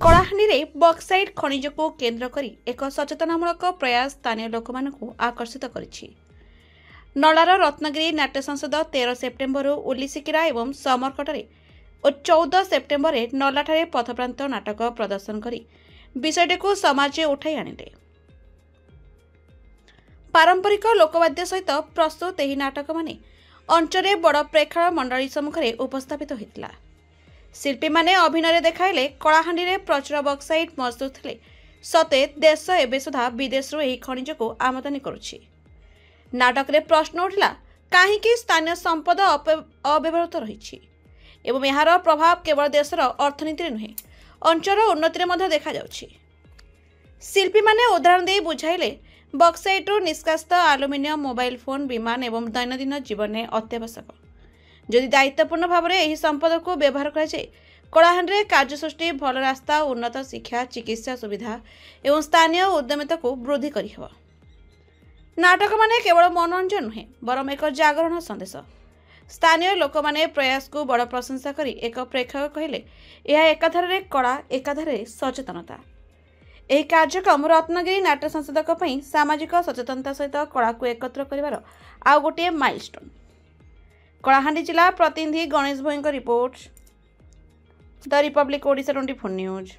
କଳାହାଣ୍ଡିରେ ବକ୍ସାଇଟ୍ ଖଣିଜକୁ କେନ୍ଦ୍ର କରି ଏକ ସଚେତନାମୂଳକ ପ୍ରୟାସ ସ୍ଥାନୀୟ ଲୋକମାନଙ୍କୁ ଆକର୍ଷିତ କରିଛି। ନଳାର ରତ୍ନଗିରି ନାଟ୍ୟ ସଂସଦ 13 ସେପ୍ଟେମ୍ବରରୁ ଉଲିଶିକିରା ଏବଂ ସମରକଟରେ ଓ 14 ସେପ୍ଟେମ୍ବରରେ ନର୍ଲାଠାରେ ପଥପ୍ରାନ୍ତ ନାଟକ ପ୍ରଦର୍ଶନ କରି ବିଷୟଟିକୁ ସମାଜରେ ଉଠାଇ ଆଣିଲେ। ପାରମ୍ପରିକ ଲୋକବାଦ୍ୟ ସହିତ ପ୍ରସ୍ତୁତ ଏହି ନାଟକମାନେ ଅଞ୍ଚଳରେ ବଡ଼ ପ୍ରେକ୍ଷାଳୟ ମଣ୍ଡଳୀ ସମ୍ମୁଖରେ ଉପସ୍ଥାପିତ ହୋଇଥିଲା। ଶିଳ୍ପୀମାନେ ଅଭିନୟରେ ଦେଖାଇଲେ କଳାହାଣ୍ଡିରେ ପ୍ରଚୁର ବକ୍ସାଇଟ୍ ମହଜୁଦ ଥିଲେ ସତେ ଦେଶ ଏବେ ସୁଦ୍ଧା ବିଦେଶରୁ ଏହି ଖଣିଜକୁ ଆମଦାନୀ କରୁଛି। ନାଟକରେ ପ୍ରଶ୍ନ ଉଠିଲା, କାହିଁକି ସ୍ଥାନୀୟ ସମ୍ପଦ ଅବ୍ୟବହୃତ ରହିଛି ଏବଂ ଏହାର ପ୍ରଭାବ କେବଳ ଦେଶର ଅର୍ଥନୀତିରେ ନୁହେଁ ଅଞ୍ଚଳର ଉନ୍ନତିରେ ମଧ୍ୟ ଦେଖାଯାଉଛି। ଶିଳ୍ପୀମାନେ ଉଦାହରଣ ଦେଇ ବୁଝାଇଲେ, ବକ୍ସାଇଟ୍ରୁ ନିଷ୍କାସିତ ଆଲୁମିନିୟମ ମୋବାଇଲ ଫୋନ୍, ବିମାନ ଏବଂ ଦୈନନ୍ଦିନ ଜୀବନରେ ଅତ୍ୟାବଶ୍ୟକ। ଯଦି ଦାୟିତ୍ୱପୂର୍ଣ୍ଣ ଭାବରେ ଏହି ସମ୍ପଦକୁ ବ୍ୟବହାର କରାଯାଏ, କଳାହାଣ୍ଡିରେ କାର୍ଯ୍ୟ ସୃଷ୍ଟି, ଭଲ ରାସ୍ତା, ଉନ୍ନତ ଶିକ୍ଷା, ଚିକିତ୍ସା ସୁବିଧା ଏବଂ ସ୍ଥାନୀୟ ଉଦ୍ୟମିତାକୁ ବୃଦ୍ଧି କରିହେବ। ନାଟକମାନେ କେବଳ ମନୋରଞ୍ଜନ ନୁହେଁ ବରଂ ଏକ ଜାଗରଣ ସନ୍ଦେଶ। ସ୍ଥାନୀୟ ଲୋକମାନେ ପ୍ରୟାସକୁ ବଡ଼ ପ୍ରଶଂସା କରି ଏକ ପ୍ରେକ୍ଷକ କହିଲେ, ଏହା ଏକାଧାରରେ କଳା, ଏକାଧାରରେ ସଚେତନତା। ଏହି କାର୍ଯ୍ୟକ୍ରମ ରତ୍ନଗିରି ନାଟ୍ୟ ସଂସଦଙ୍କ ପାଇଁ ସାମାଜିକ ସଚେତନତା ସହିତ କଳାକୁ ଏକତ୍ର କରିବାର ଆଉ ଗୋଟିଏ ମାଇଲଷ୍ଟୋନ୍। କଳାହାଣ୍ଡି ଜିଲ୍ଲା ପ୍ରତିନିଧି ଗଣେଶ ଭୋଇଙ୍କ ରିପୋର୍ଟ, ଦ ରିପବ୍ଲିକ୍ ଓଡ଼ିଶା 24 ନ୍ୟୁଜ୍।